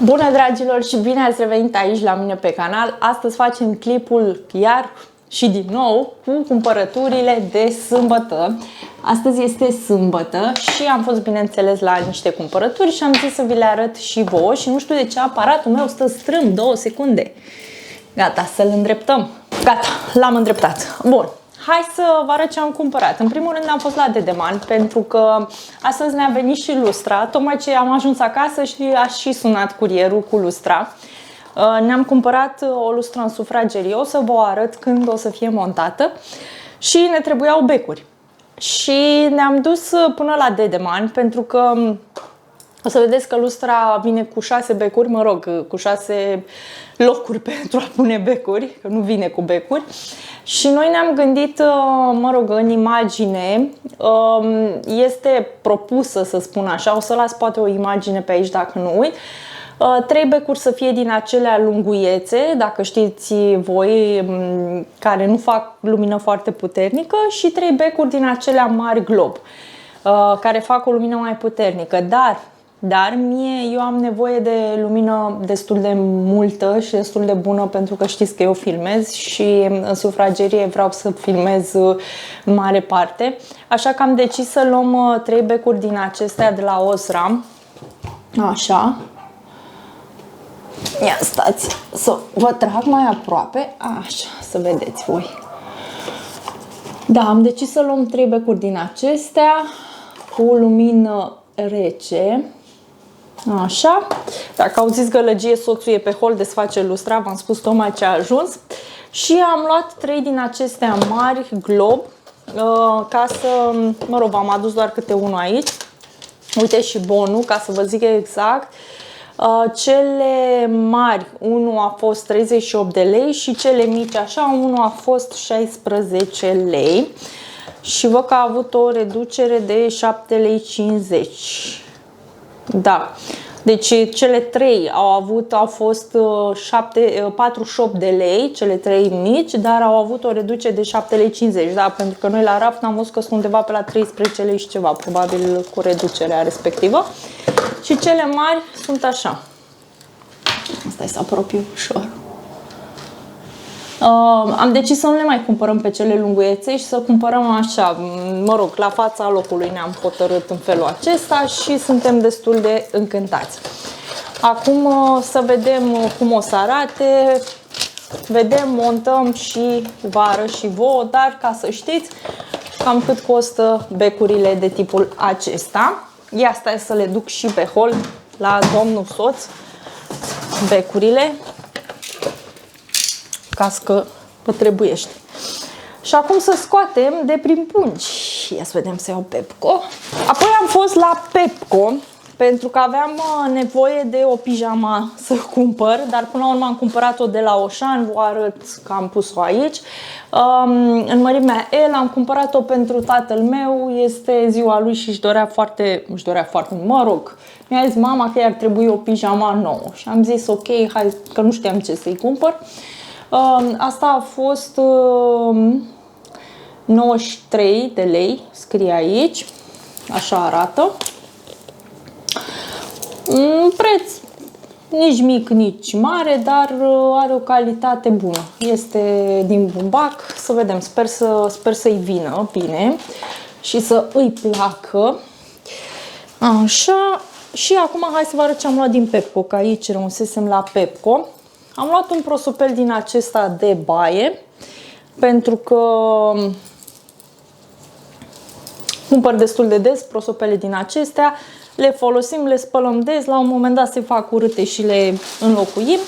Bună dragilor și bine ați revenit aici la mine pe canal. Astăzi facem clipul iar și din nou cu cumpărăturile de sâmbătă. Astăzi este sâmbătă și am fost bineînțeles la niște cumpărături și am zis să vi le arăt și vouă și nu știu de ce aparatul meu stă strâmb 2 secunde. Gata, să-l îndreptăm. Gata, l-am îndreptat. Bun. Hai să vă arăt ce am cumpărat. În primul rând am fost la Dedeman pentru că astăzi ne-a venit și lustra. Tocmai ce am ajuns acasă și a și sunat curierul cu lustra. Ne-am cumpărat o lustră în sufragerie. O să vă arăt când o să fie montată. Și ne trebuiau becuri. Și ne-am dus până la Dedeman pentru că o să vedeți că lustra vine cu 6 becuri, mă rog, cu 6 locuri pentru a pune becuri, că nu vine cu becuri. Și noi ne-am gândit, mă rog, în imagine, este propusă, să spun așa, o să las poate o imagine pe aici dacă nu uit, 3 becuri să fie din acelea lunguiețe, dacă știți voi, care nu fac lumină foarte puternică, și 3 becuri din acelea mari glob, care fac o lumină mai puternică, dar eu am nevoie de lumină destul de multă și destul de bună pentru că știți că eu filmez și în sufragerie vreau să filmez în mare parte. Așa că am decis să luăm 3 becuri din acestea de la Osram. Așa. Ia stați să vă trag mai aproape. Așa, să vedeți voi. Da, am decis să luăm 3 becuri din acestea cu lumină rece. Așa, dacă auziți gălăgie, soțul e pe hol, desface lustra, v-am spus tocmai ce a ajuns. Și am luat 3 din acestea mari glob, ca să, mă rog, v-am adus doar câte unul aici. Uite și bonul, ca să vă zic exact. Cele mari, unul a fost 38 de lei și cele mici așa, unul a fost 16 lei. Și văd că a avut o reducere de 7,50 lei. Da, deci cele 3 au fost 48 de lei, cele 3 mici, dar au avut o reducere de 7,50 lei, da, pentru că noi la raft am văzut că sunt undeva pe la 13 lei și ceva, probabil cu reducerea respectivă. Și cele mari sunt așa. Stai să apropiu ușor. Am decis să nu le mai cumpărăm pe cele lunguiețe și să cumpărăm așa, mă rog, la fața locului ne-am hotărât în felul acesta și suntem destul de încântați. Acum să vedem cum o să arate, vedem, montăm și vă arăt și vouă, dar ca să știți cam cât costă becurile de tipul acesta. Ia stai să le duc și pe hol la domnul soț, becurile, ca că vă trebuiește. Și acum să scoatem de prin pungi. Ia să vedem, să iau Pepco. Apoi am fost la Pepco pentru că aveam nevoie de o pijama să cumpăr, dar până la urmă am cumpărat-o de la Auchan, vă arăt că am pus-o aici. În mărimea L, am cumpărat-o pentru tatăl meu, este ziua lui și își dorea foarte, mă rog, mi-a zis mama că i-ar trebui o pijama nouă și am zis ok, hai, că nu știam ce să-i cumpăr. Asta a fost 93 de lei, scrie aici, așa arată. Preț nici mic, nici mare, dar are o calitate bună. Este din bumbac, să vedem, sper să-i vină bine și să îi placă. Așa, și acum hai să vă arăt ce am luat din Pepco, că aici rămăsesem la Pepco. Am luat un prosopel din acesta de baie, pentru că cumpăr destul de des prosopele din acestea, le folosim, le spălăm des, la un moment dat se fac urâte și le înlocuim.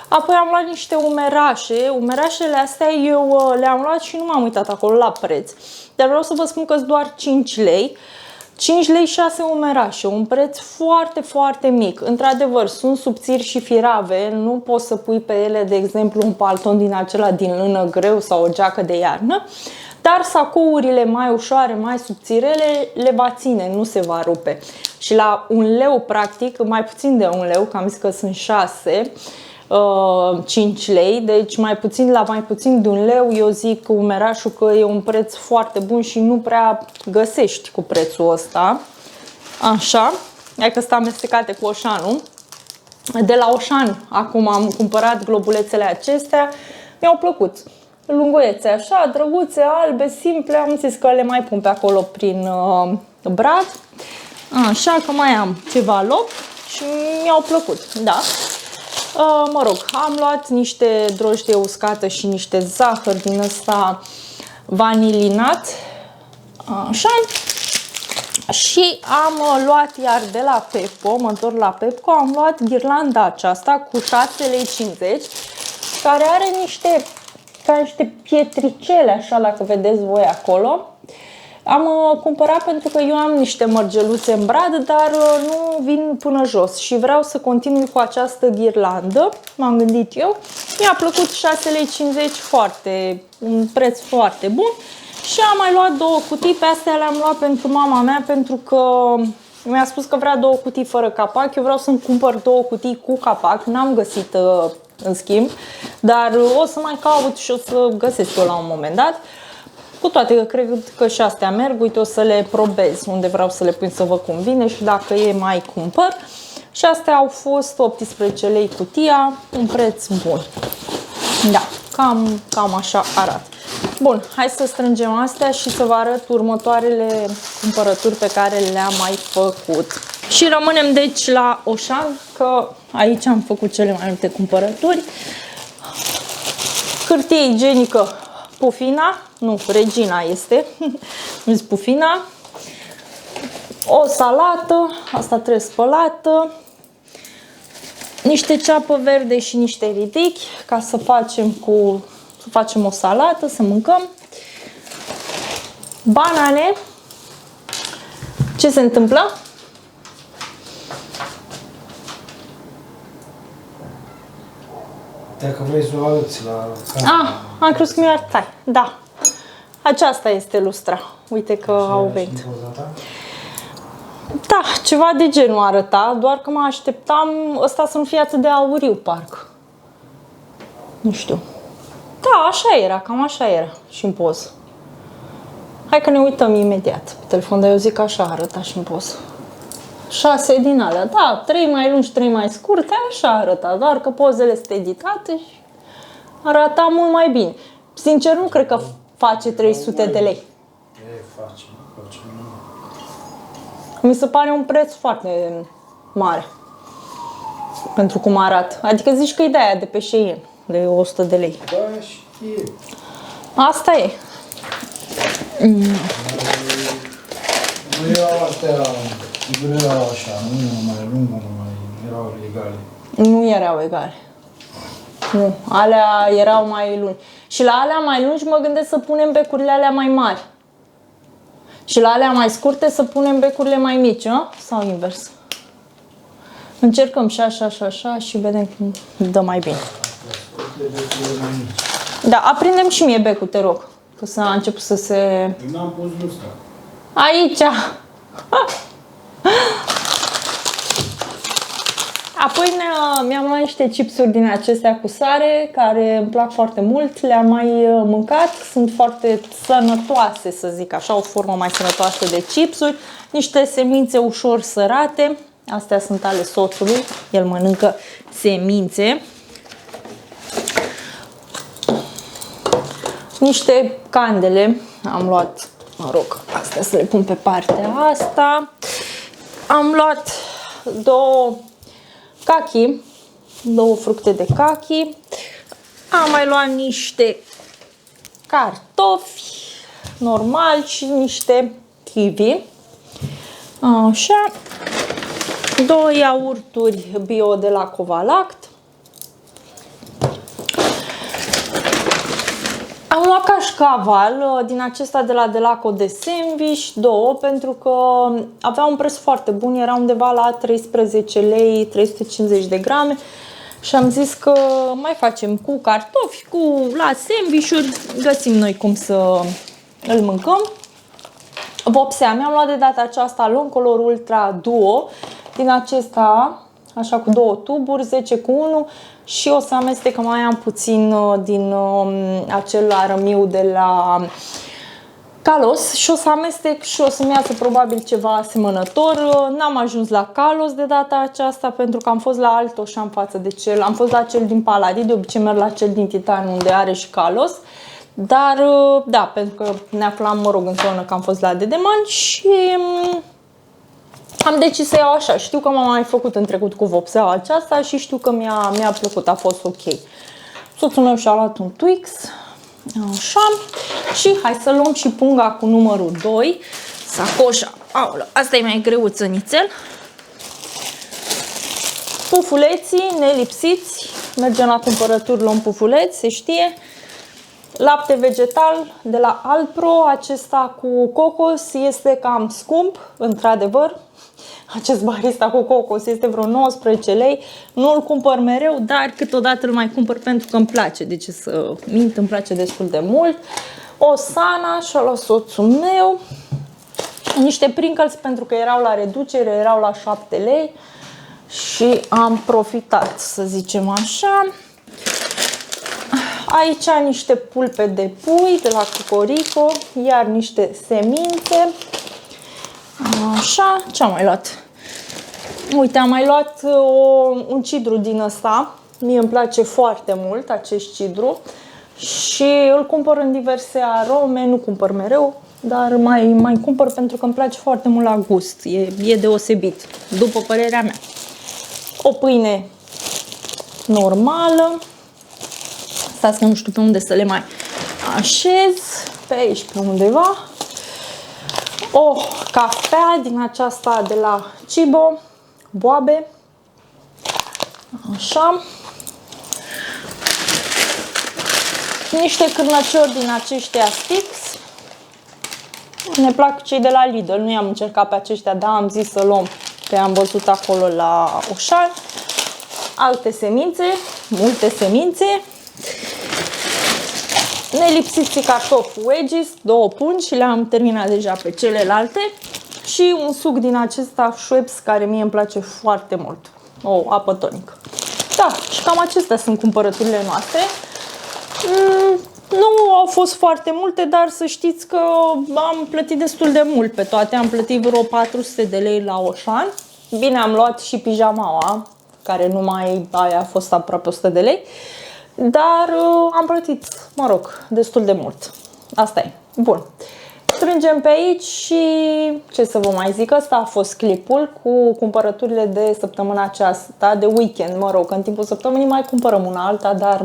Apoi am luat niște umerașe, umerașele astea eu le-am luat și nu m-am uitat acolo la preț, dar vreau să vă spun că sunt doar 5 lei. 5 lei 6 umerașe, un preț foarte, foarte mic. Într-adevăr, sunt subțiri și firave, nu poți să pui pe ele, de exemplu, un palton din acela din lână greu sau o geacă de iarnă, dar sacourile mai ușoare, mai subțirele, le va ține, nu se va rupe. și la 1 leu practic, mai puțin de 1 leu, că am zis că sunt 6, 5 lei, deci mai puțin, la mai puțin de 1 leu, eu zic umerașul că e un preț foarte bun și nu prea găsești cu prețul ăsta. Așa, hai că sunt amestecate cu Oșanul. De la Oșan, acum am cumpărat globulețele acestea, mi-au plăcut. Lunguiețe așa, drăguțe, albe, simple, am zis că le mai pun pe acolo prin brad. Așa că mai am ceva loc și mi-au plăcut, da. Mă rog, am luat niște drojdie uscată și niște zahăr din ăsta vanilinat. Așa. Și am luat iar de la Pepco, mă întorc la Pepco, am luat ghirlanda aceasta cu 6,50 lei, care are niște pietricele, așa, dacă vedeți voi acolo. Am cumpărat pentru că eu am niște mărgeluțe în brad, dar nu vin până jos și vreau să continui cu această ghirlandă, m-am gândit eu. Mi-a plăcut 6,50 lei, un preț foarte bun. Și am mai luat 2 cutii, pe astea le-am luat pentru mama mea, pentru că mi-a spus că vrea 2 cutii fără capac. Eu vreau să-mi cumpăr 2 cutii cu capac, n-am găsit în schimb, dar o să mai caut și o să găsesc eu la un moment dat. Cu toate că cred că și astea merg, uite, o să le probez unde vreau să le pun să văd cum vine și dacă e mai cumpăr. Și astea au fost 18 lei cutia, un preț bun. Da, cam așa arată. Bun, hai să strângem astea și să vă arăt următoarele cumpărături pe care le-am mai făcut. Și rămânem deci la Oșan, că aici am făcut cele mai multe cumpărături. Hârtie igienică Pufina, nu, Regina este, zis Pufina. O salată, asta trebuie spălată. Niște ceapă verde și niște ridichi, ca să facem o salată, să mâncăm. Banane. Ce se întâmplă? Dacă vrei să o arăți la... Am crezut că mi-o arătai. Da. Aceasta este lustra. Uite că au venit. Da, ceva de genul arăta, doar că mă așteptam ăsta să nu fie atât de auriu, parcă. Nu știu. Da, așa era, cam așa era și în poză. Hai că ne uităm imediat pe telefon, dar eu zic că așa arăta și în poză. 6 din alea, da, 3 mai lungi, 3 mai scurte, așa arăta, doar că pozele sunt editate și arăta mult mai bine. Sincer, nu cred că face 300 de lei. Face. Mi se pare un preț foarte mare pentru cum arată. Adică zici că e de aia de pe Shein, de 100 de lei. Da, știe. Asta e. Nu erau astea, nu erau așa, nu mai lung, nu mai erau egale. Nu erau egale. Nu, alea erau mai lungi. Și la alea mai lungi mă gândesc să punem becurile alea mai mari. Și la alea mai scurte să punem becurile mai mici, a? Sau invers? Încercăm și așa, și așa și vedem cum dă mai bine. Da, aprindem și mie becul, te rog. Că s-a început să se... N-am pus lustra. Aici! Apoi mi-am luat niște chipsuri din acestea cu sare, care îmi plac foarte mult, le-am mai mâncat, sunt foarte sănătoase, să zic așa, o formă mai sănătoasă de chipsuri, niște semințe ușor sărate, astea sunt ale soțului, el mănâncă semințe, niște candele, am luat, mă rog, astea să le pun pe partea asta, am luat două fructe de cachi, am mai luat niște cartofi normal și niște kiwi, așa, 2 iaurturi bio de la Covalact, am luat cașcaval din acesta de la Delaco de sandwich, 2, pentru că avea un preț foarte bun, era undeva la 13 lei, 350 de grame și am zis că mai facem cu cartofi, la sandwich-uri, găsim noi cum să îl mâncăm. vopsea. Mi-am luat de data aceasta Long Color Ultra Duo din acesta, așa cu 2 tuburi, 10 cu 1 și o să amestec, că mai am puțin din acel arămiu de la Kalos și o să amestec și o să-mi iasă probabil ceva asemănător. N-am ajuns la Kalos de data aceasta pentru că am fost la alt Oșan față de cel. Am fost la cel din Paladin, de obicei merg la cel din Titan unde are și Kalos. Dar, da, pentru că ne aflam, mă rog, în zonă că am fost la Dedeman și am decis să iau așa. Știu că m-am mai făcut în trecut cu vopseaua aceasta și știu că mi-a plăcut, a fost ok. Soțul meu și-a luat un Twix. Așa. Și hai să luăm și punga cu numărul 2. Sacoșa. Aolă, asta e mai greuță nițel. Pufuleții nelipsiți. Mergem la cumpărături, luăm pufuleți, se știe. Lapte vegetal de la Alpro, acesta cu cocos este cam scump, într-adevăr. Acest barista cu cocos este vreo 19 lei. Nu îl cumpăr mereu, dar câteodată îl mai cumpăr pentru că îmi place. Deci să mint, îmi place destul de mult. O Sana și-a luat soțul meu. Niște Pringles pentru că erau la reducere, erau la 7 lei. Și am profitat, să zicem așa. Aici niște pulpe de pui de la Cocorico, iar niște semințe. Așa, ce am mai luat? Uite, am mai luat un cidru din ăsta. Mie îmi place foarte mult acest cidru și îl cumpăr în diverse arome, nu cumpăr mereu, dar mai cumpăr pentru că îmi place foarte mult la gust. E deosebit, după părerea mea. O pâine normală. Stați că nu știu pe unde să le mai așez. Pe aici, pe undeva. O cafea din aceasta de la Cibo. Boabe. Așa. Niște cârnăciori din aceștia sticks. Ne plac cei de la Lidl. Nu i-am încercat pe aceștia, dar am zis să luăm. Că am văzut acolo la Oșan. Alte semințe. Multe semințe. Nelipsiți cartofi wedges, 2 pungi și le-am terminat deja pe celelalte. Și un suc din acesta Schweppes care mie îmi place foarte mult. O apă tonică. Da, și cam acestea sunt cumpărăturile noastre. Nu au fost foarte multe, dar să știți că am plătit destul de mult pe toate. Am plătit vreo 400 de lei la Oșan. Bine, am luat și pijamaua, care numai aia a fost aproape 100 de lei. Dar am plătit, mă rog, destul de mult. Asta e. Bun. Strângem pe aici și ce să vă mai zic, ăsta a fost clipul cu cumpărăturile de săptămâna aceasta, de weekend, mă rog, că în timpul săptămânii mai cumpărăm una alta, dar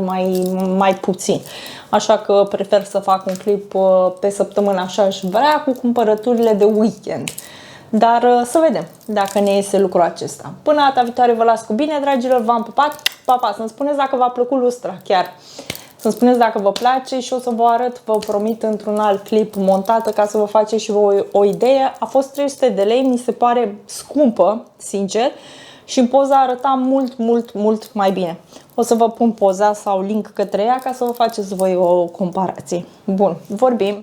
mai puțin. Așa că prefer să fac un clip pe săptămână, așa aș vrea, cu cumpărăturile de weekend. Dar să vedem dacă ne iese lucrul acesta. Până data viitoare vă las cu bine, dragilor, v-am pupat, pa, pa, să-mi spuneți dacă v-a plăcut lustra, chiar. Să-mi spuneți dacă vă place și o să vă arăt, vă promit, într-un alt clip montată ca să vă faceți și voi o idee. A fost 300 de lei, mi se pare scumpă, sincer, și în poza arăta mult mai bine. O să vă pun poza sau link către ea ca să vă faceți voi o comparație. Bun, vorbim!